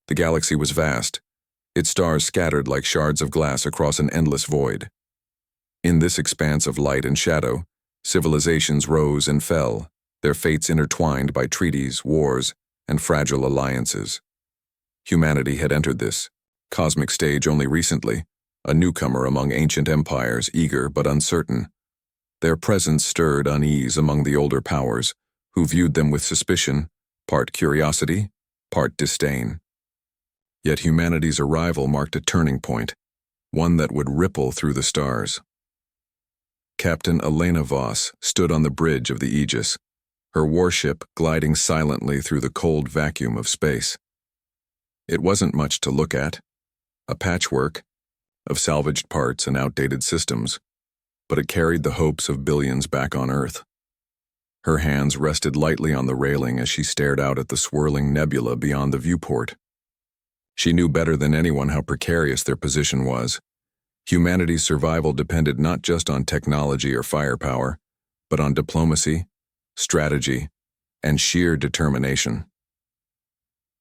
The galaxy was vast, its stars scattered like shards of glass across an endless void. In this expanse of light and shadow, civilizations rose and fell, their fates intertwined by treaties, wars, and fragile alliances. Humanity had entered this cosmic stage only recently, a newcomer among ancient empires, eager but uncertain. Their presence stirred unease among the older powers, who viewed them with suspicion, part curiosity, part disdain. Yet humanity's arrival marked a turning point, one that would ripple through the stars. Captain Elena Voss stood on the bridge of the Aegis, her warship gliding silently through the cold vacuum of space. It wasn't much to look at, a patchwork of salvaged parts and outdated systems, but it carried the hopes of billions back on Earth. Her hands rested lightly on the railing as she stared out at the swirling nebula beyond the viewport. She knew better than anyone how precarious their position was. Humanity's survival depended not just on technology or firepower, but on diplomacy, strategy, and sheer determination.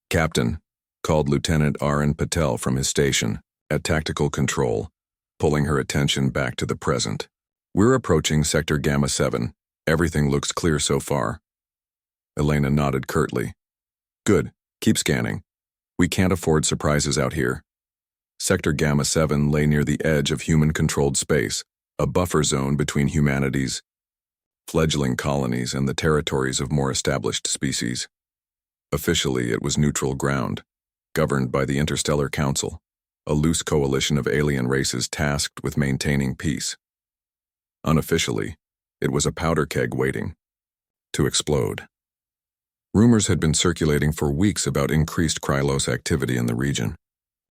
"Captain," called Lieutenant Arun Patel from his station at Tactical Control, pulling her attention back to the present. "We're approaching Sector Gamma 7. Everything looks clear so far." Elena nodded curtly. "Good. Keep scanning. We can't afford surprises out here." Sector Gamma 7 lay near the edge of human-controlled space, a buffer zone between humanity's fledgling colonies and the territories of more established species. Officially, it was neutral ground, governed by the Interstellar Council, a loose coalition of alien races tasked with maintaining peace. Unofficially, it was a powder keg waiting to explode. Rumors had been circulating for weeks about increased Krylos activity in the region.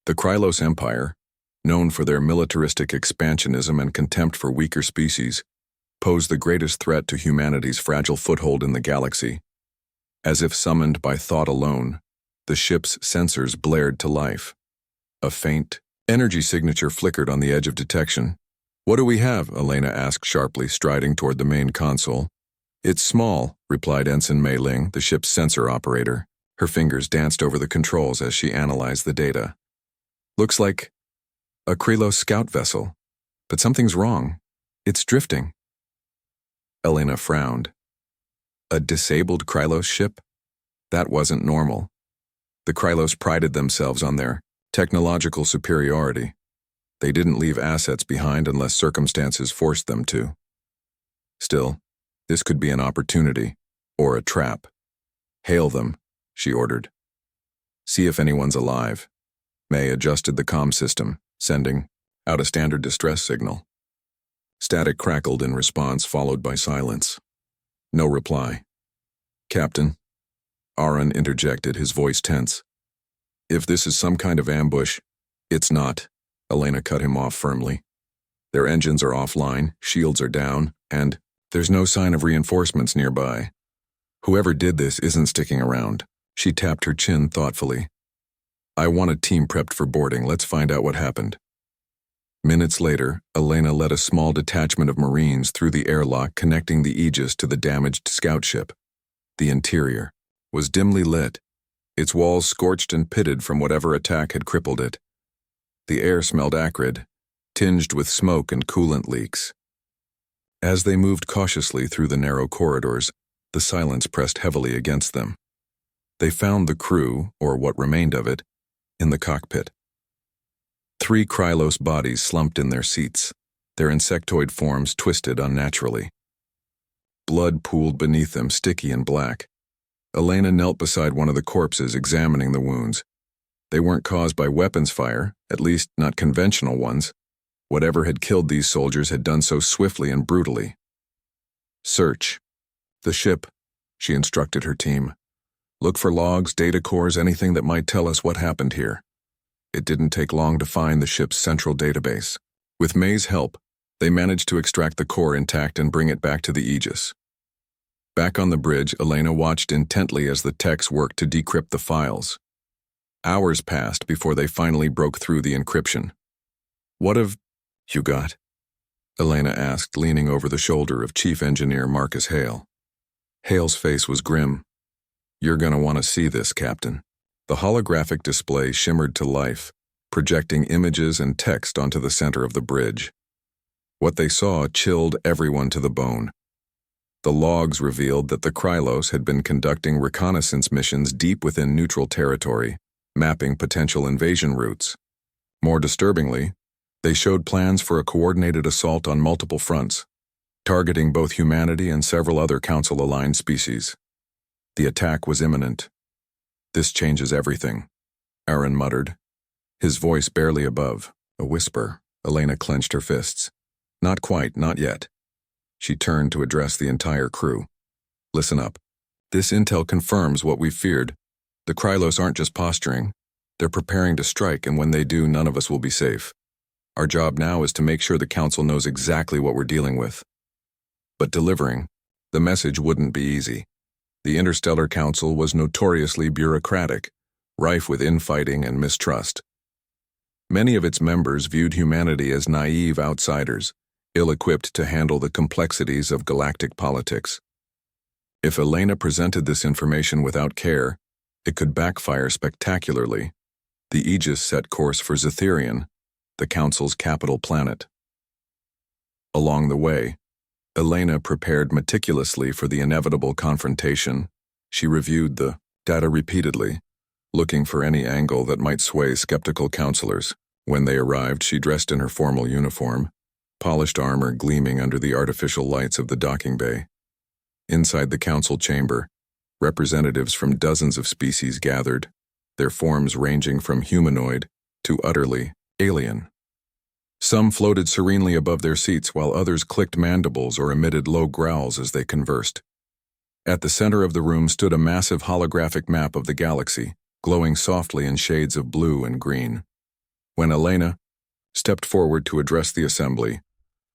The Krylos Empire, known for their militaristic expansionism and contempt for weaker species, posed the greatest threat to humanity's fragile foothold in the galaxy. As if summoned by thought alone, the ship's sensors blared to life. A faint energy signature flickered on the edge of detection. "What do we have?" Elena asked sharply, striding toward the main console. "It's small," replied Ensign Mei Ling, the ship's sensor operator. Her fingers danced over the controls as she analyzed the data. "Looks like a Krylos scout vessel, but something's wrong. It's drifting." Elena frowned. A disabled Krylos ship? That wasn't normal. The Krylos prided themselves on their technological superiority. They didn't leave assets behind unless circumstances forced them to. Still, this could be an opportunity, or a trap. "Hail them," she ordered. "See if anyone's alive." May adjusted the comm system, sending out a standard distress signal. Static crackled in response, followed by silence. No reply. "Captain," Arun interjected, his voice tense. "If this is some kind of ambush—" "It's not," Elena cut him off firmly. "Their engines are offline, shields are down, and there's no sign of reinforcements nearby. Whoever did this isn't sticking around." She tapped her chin thoughtfully. "I want a team prepped for boarding. Let's find out what happened." Minutes later, Elena led a small detachment of Marines through the airlock connecting the Aegis to the damaged scout ship. The interior was dimly lit, its walls scorched and pitted from whatever attack had crippled it. The air smelled acrid, tinged with smoke and coolant leaks. As they moved cautiously through the narrow corridors, the silence pressed heavily against them. They found the crew, or what remained of it, in the cockpit. 3 Krylos bodies slumped in their seats, their insectoid forms twisted unnaturally. Blood pooled beneath them, sticky and black. Elena knelt beside one of the corpses, examining the wounds. They weren't caused by weapons fire, at least not conventional ones. Whatever had killed these soldiers had done so swiftly and brutally. "Search the ship," she instructed her team. "Look for logs, data cores, anything that might tell us what happened here." It didn't take long to find the ship's central database. With May's help, they managed to extract the core intact and bring it back to the Aegis. Back on the bridge, Elena watched intently as the techs worked to decrypt the files. Hours passed before they finally broke through the encryption. "What have you got?" Elena asked, leaning over the shoulder of Chief Engineer Marcus Hale. Hale's face was grim. "You're gonna want to see this, Captain." The holographic display shimmered to life, projecting images and text onto the center of the bridge. What they saw chilled everyone to the bone. The logs revealed that the Krylos had been conducting reconnaissance missions deep within neutral territory, mapping potential invasion routes. More disturbingly, they showed plans for a coordinated assault on multiple fronts, targeting both humanity and several other Council-aligned species. The attack was imminent. "This changes everything," Aaron muttered, his voice barely above a whisper. Elena clenched her fists. "Not quite, not yet." She turned to address the entire crew. "Listen up. This intel confirms what we feared. The Krylos aren't just posturing. They're preparing to strike, and when they do, none of us will be safe. Our job now is to make sure the Council knows exactly what we're dealing with." But delivering the message wouldn't be easy. The Interstellar Council was notoriously bureaucratic, rife with infighting and mistrust. Many of its members viewed humanity as naive outsiders, ill-equipped to handle the complexities of galactic politics. If Elena presented this information without care, it could backfire spectacularly. The Aegis set course for Zetherion, the Council's capital planet. Along the way, Elena prepared meticulously for the inevitable confrontation. She reviewed the data repeatedly, looking for any angle that might sway skeptical counselors. When they arrived, she dressed in her formal uniform, polished armor gleaming under the artificial lights of the docking bay. Inside the council chamber, representatives from dozens of species gathered, their forms ranging from humanoid to utterly alien. Some floated serenely above their seats while others clicked mandibles or emitted low growls as they conversed. At the center of the room stood a massive holographic map of the galaxy, glowing softly in shades of blue and green. When Elena stepped forward to address the assembly,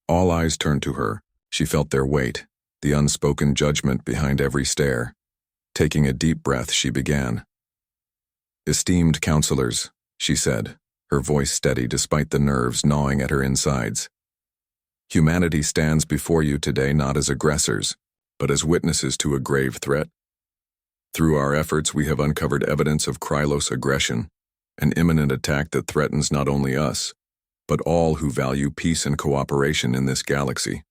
all eyes turned to her. She felt their weight, the unspoken judgment behind every stare. Taking a deep breath, she began. "Esteemed counselors," she said, her voice steady despite the nerves gnawing at her insides. "Humanity stands before you today not as aggressors, but as witnesses to a grave threat. Through our efforts, we have uncovered evidence of Krylos aggression, an imminent attack that threatens not only us, but all who value peace and cooperation in this galaxy."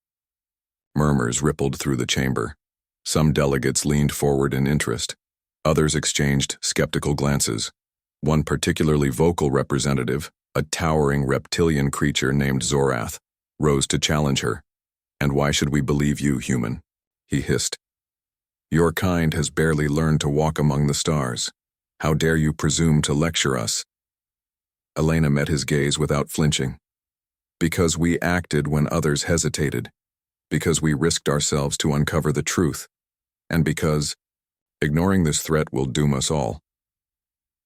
Murmurs rippled through the chamber. Some delegates leaned forward in interest. Others exchanged skeptical glances. One particularly vocal representative, a towering reptilian creature named Zorath, rose to challenge her. "And why should we believe you, human?" he hissed. "Your kind has barely learned to walk among the stars. How dare you presume to lecture us?" Elena met his gaze without flinching. "Because we acted when others hesitated. Because we risked ourselves to uncover the truth. And because ignoring this threat will doom us all."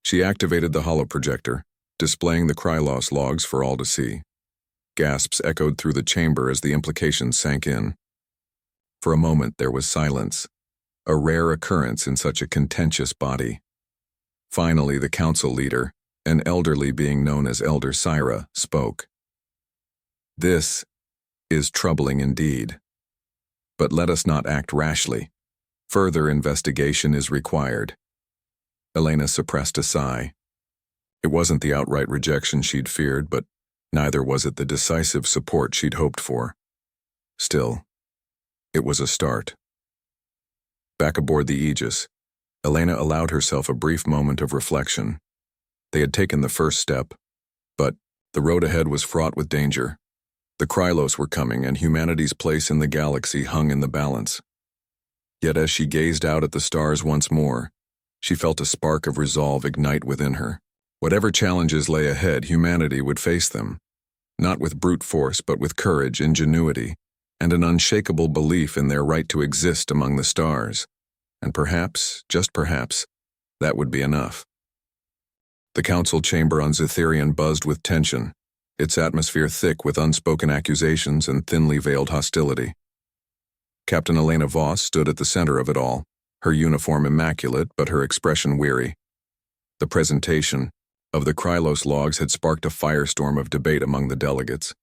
She activated the holoprojector, displaying the Krylos logs for all to see. Gasps echoed through the chamber as the implications sank in. For a moment there was silence, a rare occurrence in such a contentious body. Finally, the council leader, an elderly being known as Elder Syra, spoke. "This is troubling indeed. But let us not act rashly. Further investigation is required." Elena suppressed a sigh. It wasn't the outright rejection she'd feared, but neither was it the decisive support she'd hoped for. Still, it was a start. Back aboard the Aegis, Elena allowed herself a brief moment of reflection. They had taken the first step, but the road ahead was fraught with danger. The Krylos were coming, and humanity's place in the galaxy hung in the balance. Yet as she gazed out at the stars once more, she felt a spark of resolve ignite within her. Whatever challenges lay ahead, humanity would face them, not with brute force, but with courage, ingenuity, and an unshakable belief in their right to exist among the stars. And perhaps, just perhaps, that would be enough. The council chamber on Zetherion buzzed with tension, its atmosphere thick with unspoken accusations and thinly veiled hostility. Captain Elena Voss stood at the center of it all, her uniform immaculate but her expression weary. The presentation of the Krylos logs had sparked a firestorm of debate among the delegates.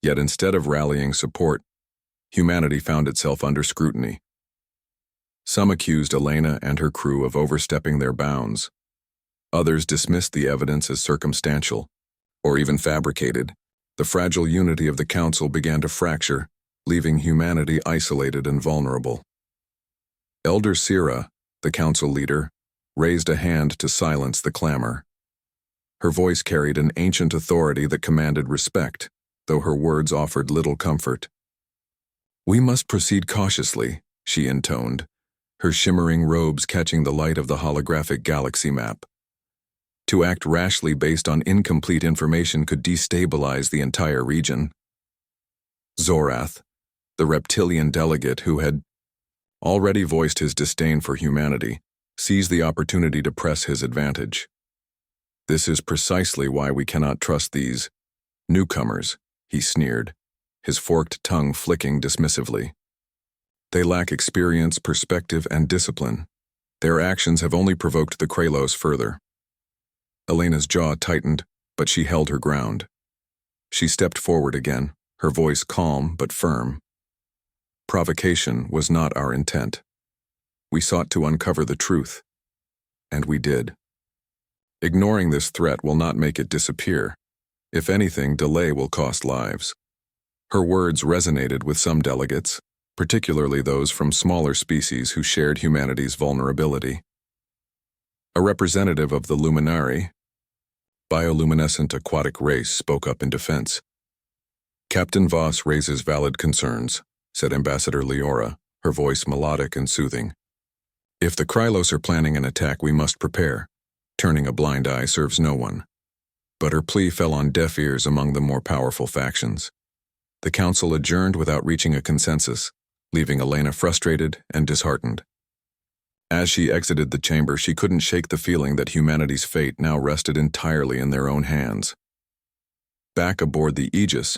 Yet instead of rallying support, humanity found itself under scrutiny. Some accused Elena and her crew of overstepping their bounds. Others dismissed the evidence as circumstantial, or even fabricated. The fragile unity of the Council began to fracture, leaving humanity isolated and vulnerable. Elder Sira, the Council leader, raised a hand to silence the clamor. Her voice carried an ancient authority that commanded respect, though her words offered little comfort. "We must proceed cautiously," she intoned, her shimmering robes catching the light of the holographic galaxy map. To act rashly based on incomplete information could destabilize the entire region. Zorath, the reptilian delegate who had already voiced his disdain for humanity, seized the opportunity to press his advantage. "This is precisely why we cannot trust these newcomers," he sneered, his forked tongue flicking dismissively. "They lack experience, perspective, and discipline. Their actions have only provoked the Kralos further." Elena's jaw tightened, but she held her ground. She stepped forward again, her voice calm but firm. "Provocation was not our intent. We sought to uncover the truth, and we did. Ignoring this threat will not make it disappear. If anything, delay will cost lives." Her words resonated with some delegates, particularly those from smaller species who shared humanity's vulnerability. A representative of the Luminari, bioluminescent aquatic race, spoke up in defense. "Captain Voss raises valid concerns," said Ambassador Leora, her voice melodic and soothing. "If the Krylos are planning an attack, we must prepare. Turning a blind eye serves no one." But her plea fell on deaf ears among the more powerful factions. The council adjourned without reaching a consensus, leaving Elena frustrated and disheartened. As she exited the chamber, she couldn't shake the feeling that humanity's fate now rested entirely in their own hands. Back aboard the Aegis,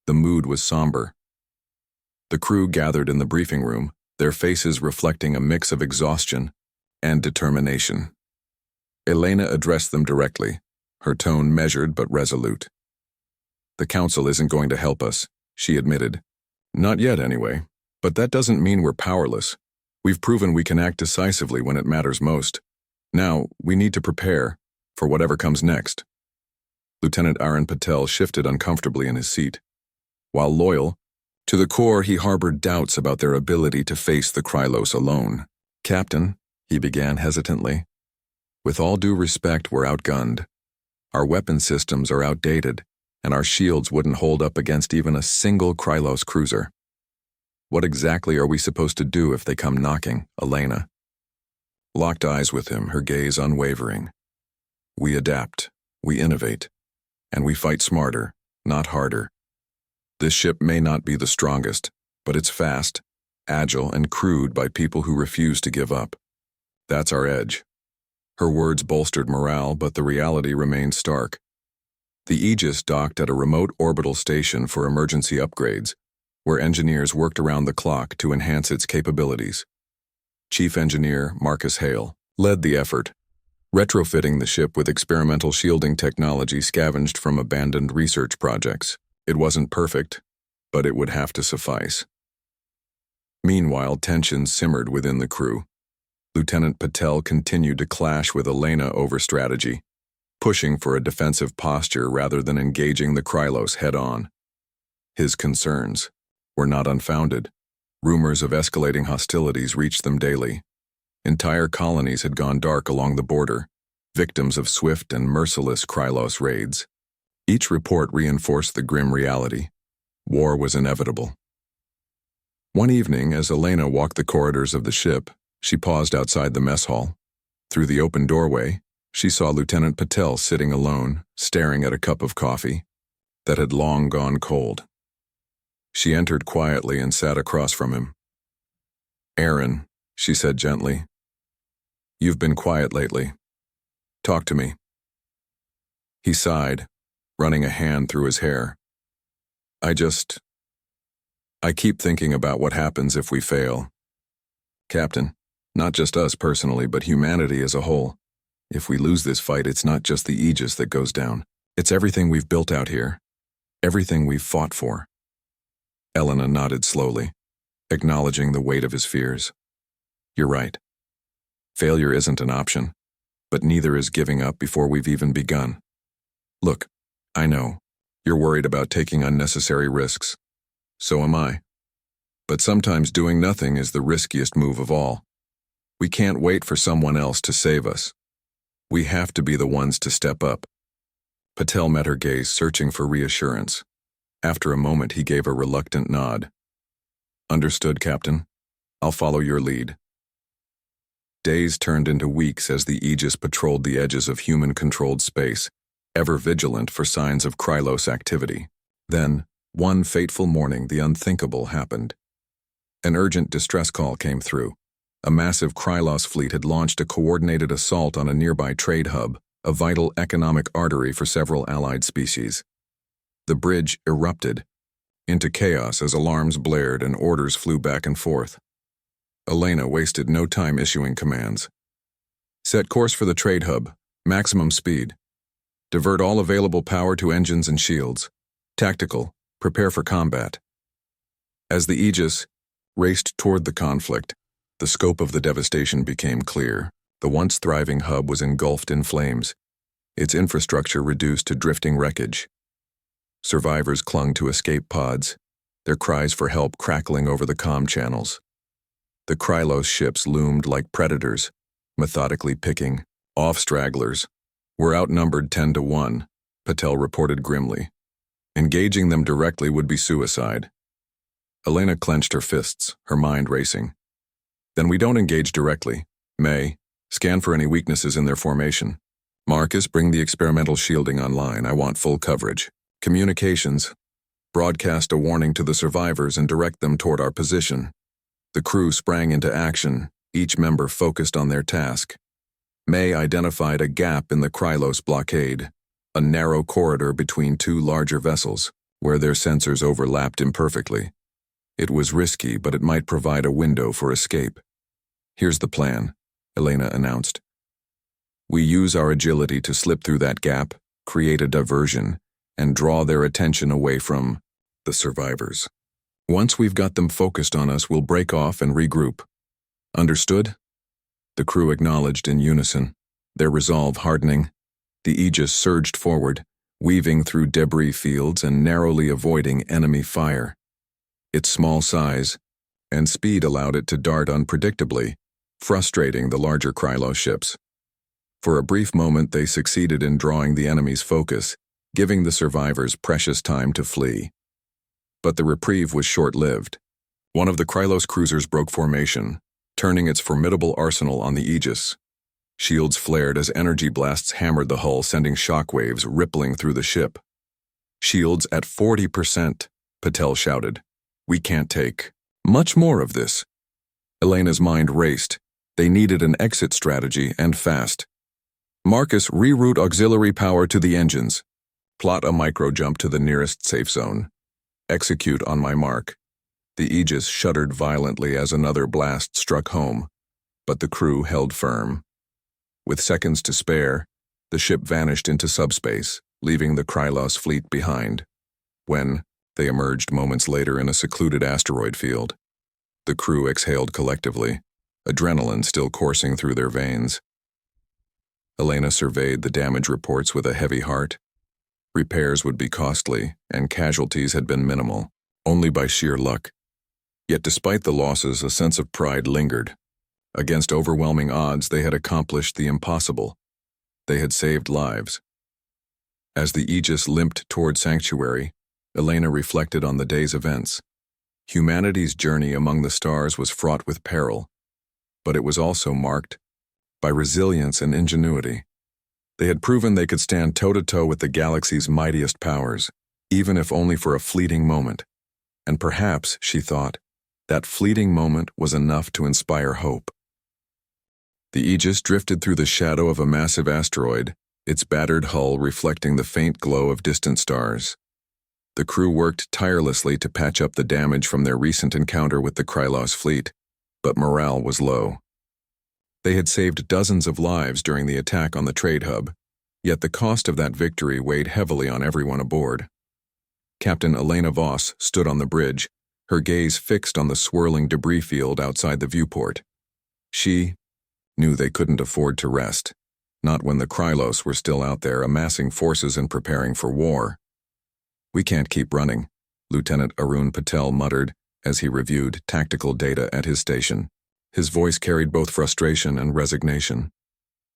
the mood was somber. The crew gathered in the briefing room, their faces reflecting a mix of exhaustion and determination. Elena addressed them directly, her tone measured but resolute. "The council isn't going to help us," she admitted. "Not yet, anyway. But that doesn't mean we're powerless. We've proven we can act decisively when it matters most. Now, we need to prepare for whatever comes next." Lieutenant Aaron Patel shifted uncomfortably in his seat. While loyal, to the core he harbored doubts about their ability to face the Krylos alone. "Captain," he began hesitantly, "with all due respect, we're outgunned. Our weapon systems are outdated, and our shields wouldn't hold up against even a single Krylos cruiser. What exactly are we supposed to do if they come knocking?" Elena locked eyes with him, her gaze unwavering. "We adapt, we innovate, and we fight smarter, not harder. This ship may not be the strongest, but it's fast, agile, and crewed by people who refuse to give up. That's our edge." Her words bolstered morale, but the reality remained stark. The Aegis docked at a remote orbital station for emergency upgrades, where engineers worked around the clock to enhance its capabilities. Chief Engineer Marcus Hale led the effort, retrofitting the ship with experimental shielding technology scavenged from abandoned research projects. It wasn't perfect, but it would have to suffice. Meanwhile, tensions simmered within the crew. Lieutenant Patel continued to clash with Elena over strategy, pushing for a defensive posture rather than engaging the Krylos head-on. His concerns were not unfounded. Rumors of escalating hostilities reached them daily. Entire colonies had gone dark along the border, victims of swift and merciless Krylos raids. Each report reinforced the grim reality. War was inevitable. One evening, as Elena walked the corridors of the ship, she paused outside the mess hall. Through the open doorway, she saw Lieutenant Patel sitting alone, staring at a cup of coffee that had long gone cold. She entered quietly and sat across from him. "Aaron," she said gently, "you've been quiet lately. Talk to me." He sighed, running a hand through his hair. I keep thinking about what happens if we fail. Captain, not just us personally, but humanity as a whole. If we lose this fight, it's not just the Aegis that goes down. It's everything we've built out here. Everything we've fought for." Elena nodded slowly, acknowledging the weight of his fears. "You're right. Failure isn't an option. but neither is giving up before we've even begun. Look, I know, you're worried about taking unnecessary risks. So am I. But sometimes doing nothing is the riskiest move of all. We can't wait for someone else to save us. We have to be the ones to step up. Patel met her gaze, searching for reassurance. After a moment, he gave a reluctant nod. Understood, Captain. I'll follow your lead. Days turned into weeks as the Aegis patrolled the edges of human-controlled space, ever vigilant for signs of Krylos activity. Then, one fateful morning, the unthinkable happened. An urgent distress call came through. A massive Krylos fleet had launched a coordinated assault on a nearby trade hub, a vital economic artery for several allied species. The bridge erupted into chaos as alarms blared and orders flew back and forth. Elena wasted no time issuing commands. Set course for the trade hub, maximum speed. Divert all available power to engines and shields. Tactical, prepare for combat. As the Aegis raced toward the conflict, the scope of the devastation became clear. The once thriving hub was engulfed in flames, its infrastructure reduced to drifting wreckage. Survivors clung to escape pods, their cries for help crackling over the comm channels. The Krylos ships loomed like predators, methodically picking off stragglers. We're outnumbered 10-1, Patel reported grimly. Engaging them directly would be suicide. Elena clenched her fists, her mind racing. Then we don't engage directly. May, scan for any weaknesses in their formation. Marcus, bring the experimental shielding online. I want full coverage. Communications. Broadcast a warning to the survivors and direct them toward our position. The crew sprang into action, each member focused on their task. May identified a gap in the Krylos blockade, a narrow corridor between two larger vessels, where their sensors overlapped imperfectly. It was risky, but it might provide a window for escape. Here's the plan, Elena announced. We use our agility to slip through that gap, create a diversion, and draw their attention away from the survivors. Once we've got them focused on us, we'll break off and regroup. Understood? The crew acknowledged in unison, their resolve hardening. The Aegis surged forward, weaving through debris fields and narrowly avoiding enemy fire. Its small size and speed allowed it to dart unpredictably, frustrating the larger Krylos ships. For a brief moment, they succeeded in drawing the enemy's focus, giving the survivors precious time to flee. But the reprieve was short-lived. One of the Krylos cruisers broke formation, turning its formidable arsenal on the Aegis. Shields flared as energy blasts hammered the hull, sending shockwaves rippling through the ship. Shields at 40%, Patel shouted. We can't take much more of this. Elena's mind raced. They needed an exit strategy, and fast. Marcus, reroute auxiliary power to the engines. Plot a micro-jump to the nearest safe zone. Execute on my mark. The Aegis shuddered violently as another blast struck home, but the crew held firm. With seconds to spare, the ship vanished into subspace, leaving the Krylos fleet behind. When they emerged moments later in a secluded asteroid field, the crew exhaled collectively, adrenaline still coursing through their veins. Elena surveyed the damage reports with a heavy heart. Repairs would be costly, and casualties had been minimal, only by sheer luck. Yet despite the losses, a sense of pride lingered. Against overwhelming odds, they had accomplished the impossible. They had saved lives. As the Aegis limped toward sanctuary, Elena reflected on the day's events. Humanity's journey among the stars was fraught with peril, but it was also marked by resilience and ingenuity. They had proven they could stand toe-to-toe with the galaxy's mightiest powers, even if only for a fleeting moment. And perhaps, she thought, that fleeting moment was enough to inspire hope. The Aegis drifted through the shadow of a massive asteroid, its battered hull reflecting the faint glow of distant stars. The crew worked tirelessly to patch up the damage from their recent encounter with the Krylos fleet, but morale was low. They had saved dozens of lives during the attack on the trade hub, yet the cost of that victory weighed heavily on everyone aboard. Captain Elena Voss stood on the bridge, her gaze fixed on the swirling debris field outside the viewport. She knew they couldn't afford to rest. Not when the Krylos were still out there amassing forces and preparing for war. "We can't keep running," Lieutenant Arun Patel muttered as he reviewed tactical data at his station. His voice carried both frustration and resignation.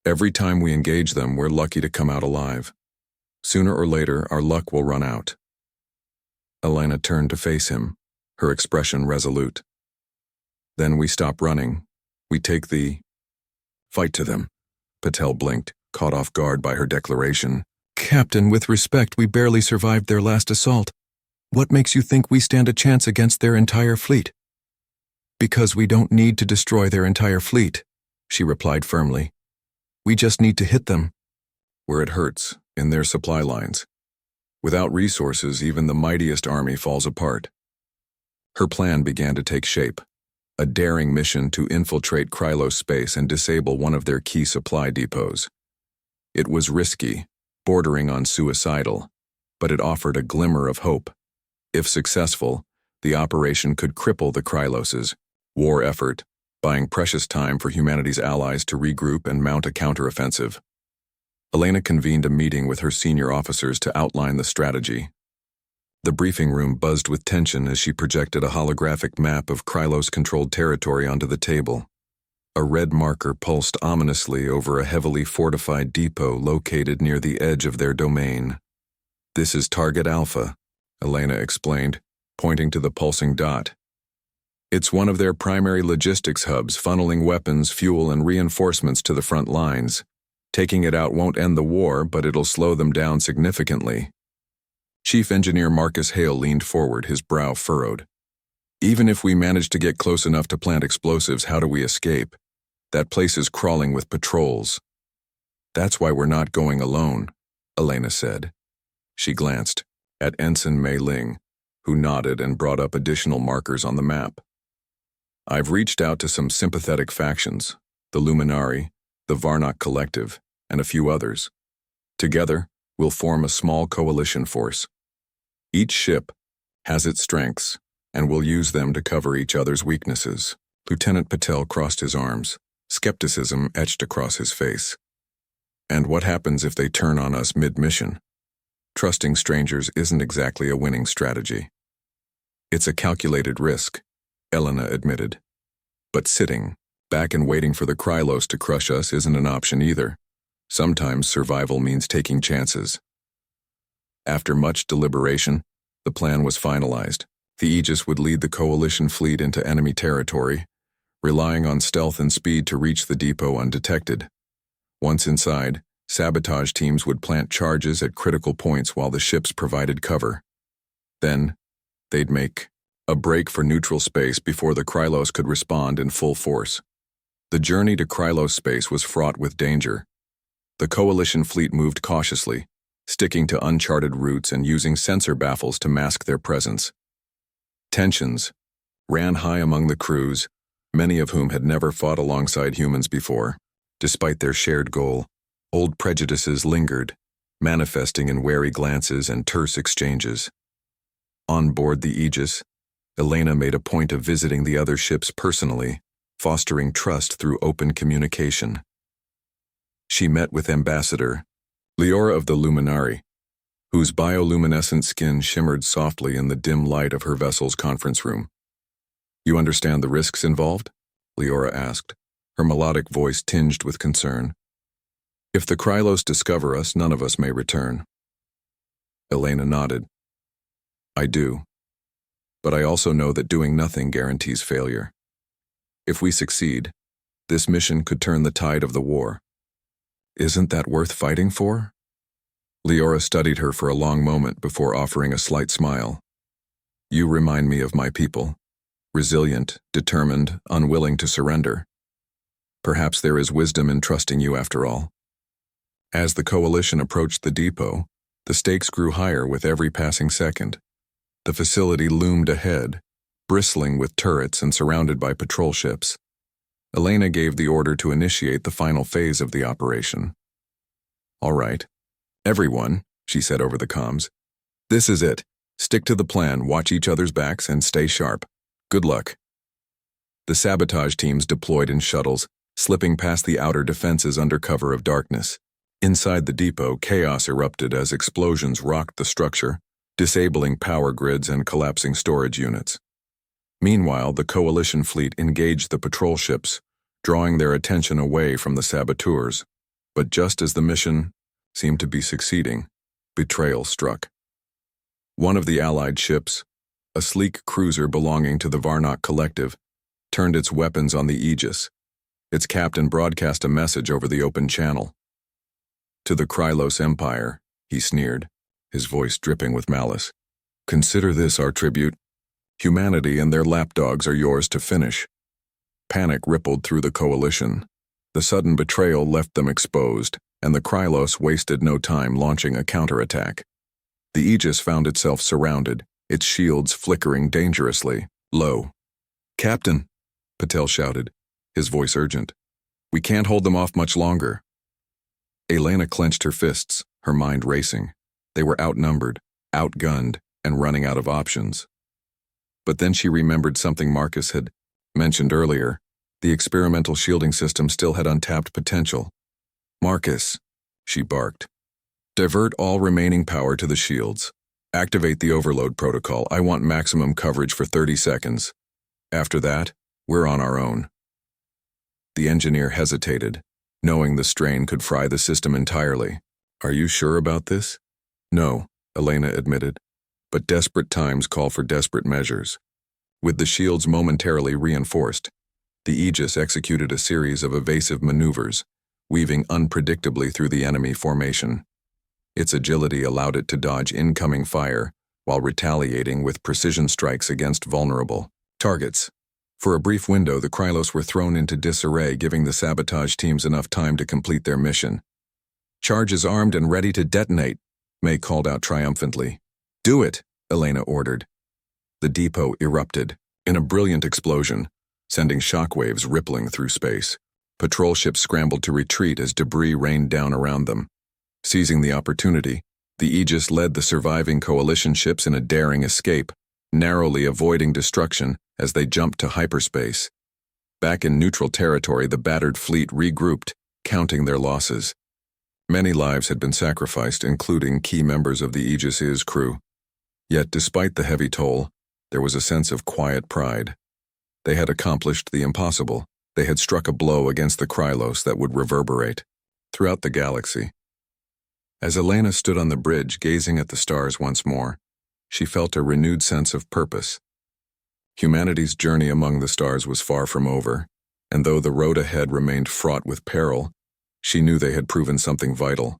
"Every time we engage them, we're lucky to come out alive. Sooner or later, our luck will run out." Elena turned to face him, her expression resolute. "Then we stop running. We take the fight to them." Patel blinked, caught off guard by her declaration. "Captain, with respect, we barely survived their last assault. What makes you think we stand a chance against their entire fleet?" "Because we don't need to destroy their entire fleet," she replied firmly. "We just need to hit them where it hurts, in their supply lines. Without resources, even the mightiest army falls apart." Her plan began to take shape. A daring mission to infiltrate Krylos space and disable one of their key supply depots. It was risky, bordering on suicidal, but it offered a glimmer of hope. If successful, the operation could cripple the Kryloses' war effort, buying precious time for humanity's allies to regroup and mount a counteroffensive. Elena convened a meeting with her senior officers to outline the strategy. The briefing room buzzed with tension as she projected a holographic map of Krylos-controlled territory onto the table. A red marker pulsed ominously over a heavily fortified depot located near the edge of their domain. "This is Target Alpha," Elena explained, pointing to the pulsing dot. "It's one of their primary logistics hubs, funneling weapons, fuel, and reinforcements to the front lines. Taking it out won't end the war, but it'll slow them down significantly." Chief Engineer Marcus Hale leaned forward, his brow furrowed. "Even if we manage to get close enough to plant explosives, how do we escape? That place is crawling with patrols." "That's why we're not going alone," Elena said. She glanced at Ensign Mei Ling, who nodded and brought up additional markers on the map. "I've reached out to some sympathetic factions, the Luminari, the Varnock Collective, and a few others. Together, we'll form a small coalition force. Each ship has its strengths, and we'll use them to cover each other's weaknesses." Lieutenant Patel crossed his arms, skepticism etched across his face. "And what happens if they turn on us mid-mission? Trusting strangers isn't exactly a winning strategy." "It's a calculated risk," Elena admitted. "But sitting back and waiting for the Krylos to crush us isn't an option either. Sometimes survival means taking chances." After much deliberation, the plan was finalized. The Aegis would lead the coalition fleet into enemy territory, relying on stealth and speed to reach the depot undetected. Once inside, sabotage teams would plant charges at critical points while the ships provided cover. Then, they'd make a break for neutral space before the Krylos could respond in full force. The journey to Krylos space was fraught with danger. The coalition fleet moved cautiously, sticking to uncharted routes and using sensor baffles to mask their presence. Tensions ran high among the crews, many of whom had never fought alongside humans before. Despite their shared goal, old prejudices lingered, manifesting in wary glances and terse exchanges. On board the Aegis, Elena made a point of visiting the other ships personally, fostering trust through open communication. She met with Ambassador Leora of the Luminari, whose bioluminescent skin shimmered softly in the dim light of her vessel's conference room. "You understand the risks involved?" Leora asked, her melodic voice tinged with concern. "If the Krylos discover us, none of us may return." Elena nodded. "I do. But I also know that doing nothing guarantees failure. If we succeed, this mission could turn the tide of the war. Isn't that worth fighting for?" Leora studied her for a long moment before offering a slight smile. "You remind me of my people. Resilient, determined, unwilling to surrender. Perhaps there is wisdom in trusting you after all." As the coalition approached the depot, the stakes grew higher with every passing second. The facility loomed ahead, bristling with turrets and surrounded by patrol ships. Elena gave the order to initiate the final phase of the operation. "All right, everyone," she said over the comms. "This is it. Stick to the plan, watch each other's backs, and stay sharp. Good luck." The sabotage teams deployed in shuttles, slipping past the outer defenses under cover of darkness. Inside the depot, chaos erupted as explosions rocked the structure, disabling power grids and collapsing storage units. Meanwhile, the Coalition fleet engaged the patrol ships, drawing their attention away from the saboteurs. But just as the mission seemed to be succeeding, betrayal struck. One of the Allied ships, a sleek cruiser belonging to the Varnock Collective, turned its weapons on the Aegis. Its captain broadcast a message over the open channel. "To the Krylos Empire," he sneered, his voice dripping with malice. "Consider this our tribute. Humanity and their lapdogs are yours to finish." Panic rippled through the Coalition. The sudden betrayal left them exposed, and the Krylos wasted no time launching a counterattack. The Aegis found itself surrounded, its shields flickering dangerously low. "Captain," Patel shouted, his voice urgent. "We can't hold them off much longer." Elena clenched her fists, her mind racing. They were outnumbered, outgunned, and running out of options. But then she remembered something Marcus had mentioned earlier. The experimental shielding system still had untapped potential. "Marcus," she barked, "divert all remaining power to the shields. Activate the overload protocol. I want maximum coverage for 30 seconds. After that, we're on our own." The engineer hesitated, knowing the strain could fry the system entirely. "Are you sure about this?" "No," Elena admitted, "but desperate times call for desperate measures." With the shields momentarily reinforced, the Aegis executed a series of evasive maneuvers, weaving unpredictably through the enemy formation. Its agility allowed it to dodge incoming fire while retaliating with precision strikes against vulnerable targets. For a brief window, the Krylos were thrown into disarray, giving the sabotage teams enough time to complete their mission. "Charge is armed and ready to detonate," May called out triumphantly. "Do it," Elena ordered. The depot erupted in a brilliant explosion, sending shockwaves rippling through space. Patrol ships scrambled to retreat as debris rained down around them. Seizing the opportunity, the Aegis led the surviving Coalition ships in a daring escape, narrowly avoiding destruction as they jumped to hyperspace. Back in neutral territory, the battered fleet regrouped, counting their losses. Many lives had been sacrificed, including key members of the Aegis's crew. Yet, despite the heavy toll, there was a sense of quiet pride. They had accomplished the impossible. They had struck a blow against the Krylos that would reverberate throughout the galaxy. As Elena stood on the bridge, gazing at the stars once more, she felt a renewed sense of purpose. Humanity's journey among the stars was far from over, and though the road ahead remained fraught with peril, she knew they had proven something vital.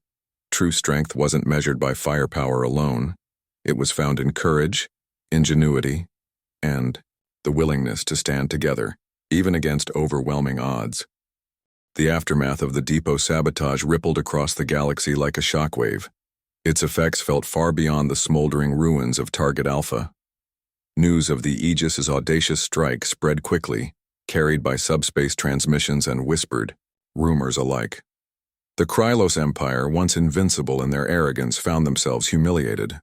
True strength wasn't measured by firepower alone. It was found in courage, ingenuity, and the willingness to stand together, even against overwhelming odds. The aftermath of the depot sabotage rippled across the galaxy like a shockwave. Its effects felt far beyond the smoldering ruins of Target Alpha. News of the Aegis's audacious strike spread quickly, carried by subspace transmissions and whispered rumors alike. The Krylos Empire, once invincible in their arrogance, found themselves humiliated.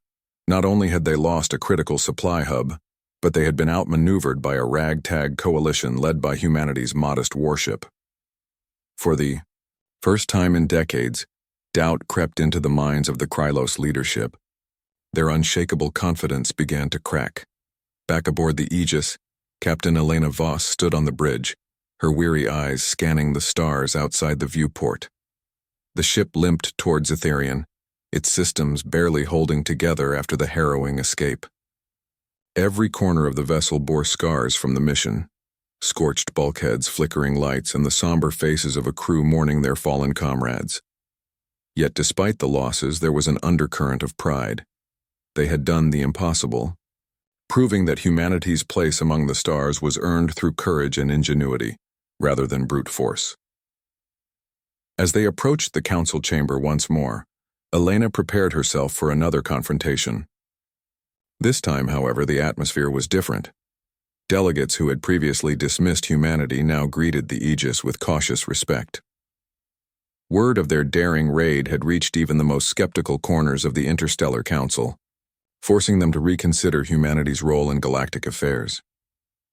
Not only had they lost a critical supply hub, but they had been outmaneuvered by a ragtag coalition led by humanity's modest warship. For the first time in decades, doubt crept into the minds of the Krylos leadership. Their unshakable confidence began to crack. Back aboard the Aegis, Captain Elena Voss stood on the bridge, her weary eyes scanning the stars outside the viewport. The ship limped towards Etherian, its systems barely holding together after the harrowing escape. Every corner of the vessel bore scars from the mission, scorched bulkheads, flickering lights, and the somber faces of a crew mourning their fallen comrades. Yet despite the losses, there was an undercurrent of pride. They had done the impossible, proving that humanity's place among the stars was earned through courage and ingenuity, rather than brute force. As they approached the council chamber once more, Elena prepared herself for another confrontation. This time, however, the atmosphere was different. Delegates who had previously dismissed humanity now greeted the Aegis with cautious respect. Word of their daring raid had reached even the most skeptical corners of the Interstellar Council, forcing them to reconsider humanity's role in galactic affairs.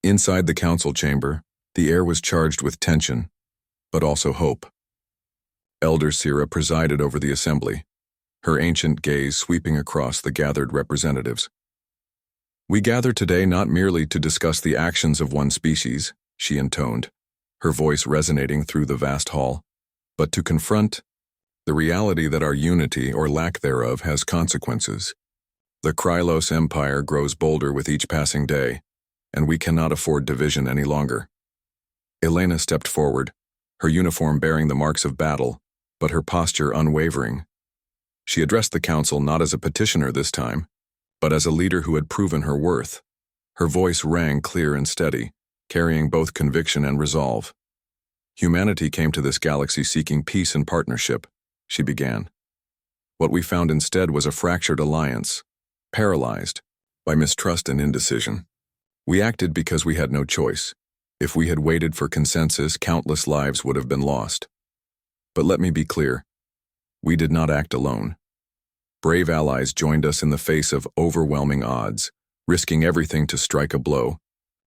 Inside the council chamber, the air was charged with tension. but also hope. Elder Sira presided over the assembly, her ancient gaze sweeping across the gathered representatives. "We gather today not merely to discuss the actions of one species," she intoned, her voice resonating through the vast hall, "but to confront the reality that our unity or lack thereof has consequences. The Krylos Empire grows bolder with each passing day, and we cannot afford division any longer." Elena stepped forward, her uniform bearing the marks of battle, but her posture unwavering. She addressed the council not as a petitioner this time, but as a leader who had proven her worth. Her voice rang clear and steady, carrying both conviction and resolve. "Humanity came to this galaxy seeking peace and partnership," she began. "What we found instead was a fractured alliance, paralyzed by mistrust and indecision. We acted because we had no choice. If we had waited for consensus, countless lives would have been lost. But let me be clear, we did not act alone. Brave allies joined us in the face of overwhelming odds, risking everything to strike a blow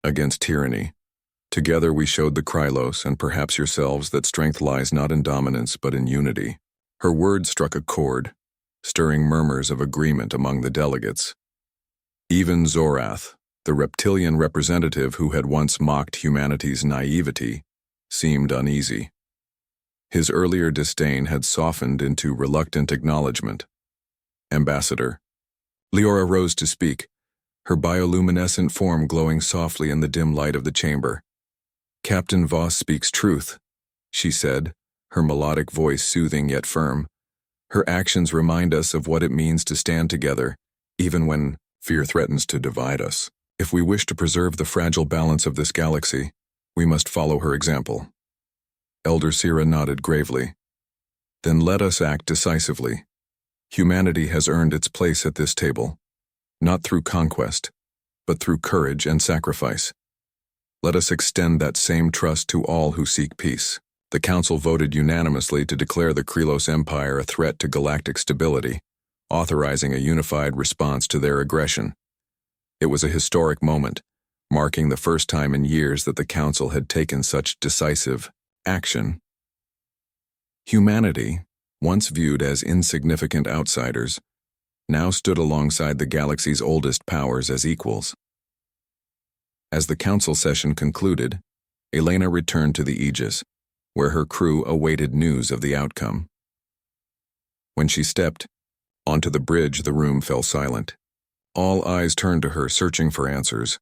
against tyranny. Together we showed the Krylos and perhaps yourselves that strength lies not in dominance but in unity." Her words struck a chord, stirring murmurs of agreement among the delegates. Even Zorath, the reptilian representative who had once mocked humanity's naivety, seemed uneasy. His earlier disdain had softened into reluctant acknowledgement. "Ambassador." Leora rose to speak, her bioluminescent form glowing softly in the dim light of the chamber. "Captain Voss speaks truth," she said, her melodic voice soothing yet firm. "Her actions remind us of what it means to stand together, even when fear threatens to divide us. If we wish to preserve the fragile balance of this galaxy, we must follow her example." Elder Sira nodded gravely. "Then let us act decisively. Humanity has earned its place at this table, not through conquest, but through courage and sacrifice. Let us extend that same trust to all who seek peace." The council voted unanimously to declare the Krylos Empire a threat to galactic stability, authorizing a unified response to their aggression. It was a historic moment, marking the first time in years that the council had taken such decisive action. Humanity, once viewed as insignificant outsiders, now stood alongside the galaxy's oldest powers as equals. As the council session concluded, Elena returned to the Aegis, where her crew awaited news of the outcome. When she stepped onto the bridge, the room fell silent. All eyes turned to her, searching for answers.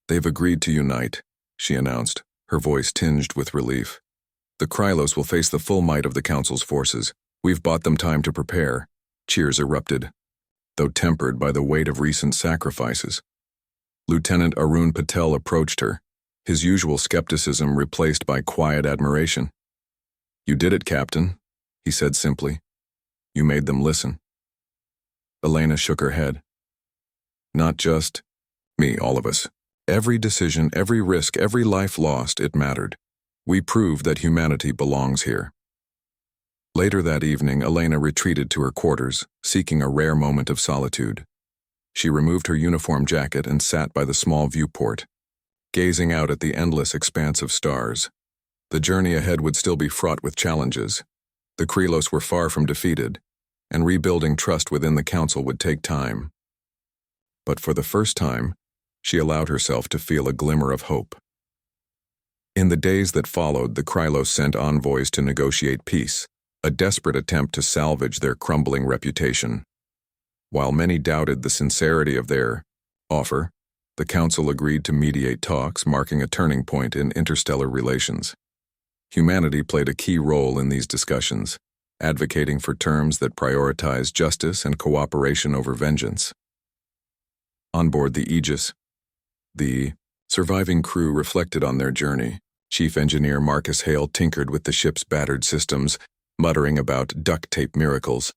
"They've agreed to unite," she announced, her voice tinged with relief. "The Krylos will face the full might of the Council's forces. We've bought them time to prepare." Cheers erupted, though tempered by the weight of recent sacrifices. Lieutenant Arun Patel approached her, his usual skepticism replaced by quiet admiration. "You did it, Captain," he said simply. "You made them listen." Elena shook her head. "Not just me, all of us. Every decision, every risk, every life lost, it mattered. We proved that humanity belongs here." Later that evening, Elena retreated to her quarters, seeking a rare moment of solitude. She removed her uniform jacket and sat by the small viewport, gazing out at the endless expanse of stars. The journey ahead would still be fraught with challenges. The Krylos were far from defeated, and rebuilding trust within the Council would take time. But for the first time, she allowed herself to feel a glimmer of hope. In the days that followed, the Krylos sent envoys to negotiate peace, a desperate attempt to salvage their crumbling reputation. While many doubted the sincerity of their offer, the Council agreed to mediate talks, marking a turning point in interstellar relations. Humanity played a key role in these discussions, advocating for terms that prioritize justice and cooperation over vengeance. On board the Aegis, the surviving crew reflected on their journey. Chief Engineer Marcus Hale tinkered with the ship's battered systems, muttering about duct tape miracles.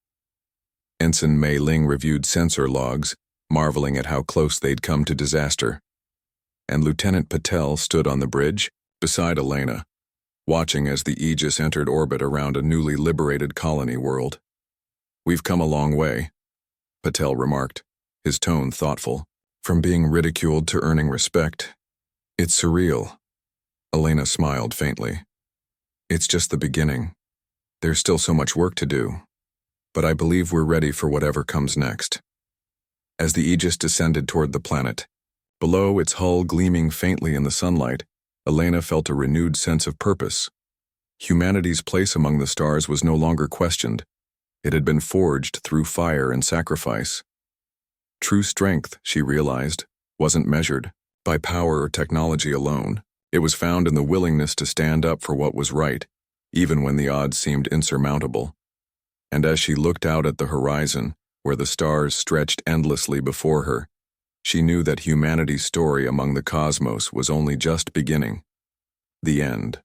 Ensign Mei Ling reviewed sensor logs, marveling at how close they'd come to disaster. And Lieutenant Patel stood on the bridge, beside Elena, watching as the Aegis entered orbit around a newly liberated colony world. "We've come a long way," Patel remarked, his tone thoughtful. "From being ridiculed to earning respect. It's surreal." Elena smiled faintly. It's just the beginning. There's still so much work to do. But I believe we're ready for whatever comes next. As the Aegis descended toward the planet, below its hull gleaming faintly in the sunlight, Elena felt a renewed sense of purpose. Humanity's place among the stars was no longer questioned. It had been forged through fire and sacrifice. True strength, she realized, wasn't measured by power or technology alone. It was found in the willingness to stand up for what was right, even when the odds seemed insurmountable. And as she looked out at the horizon, where the stars stretched endlessly before her, she knew that humanity's story among the cosmos was only just beginning. The end.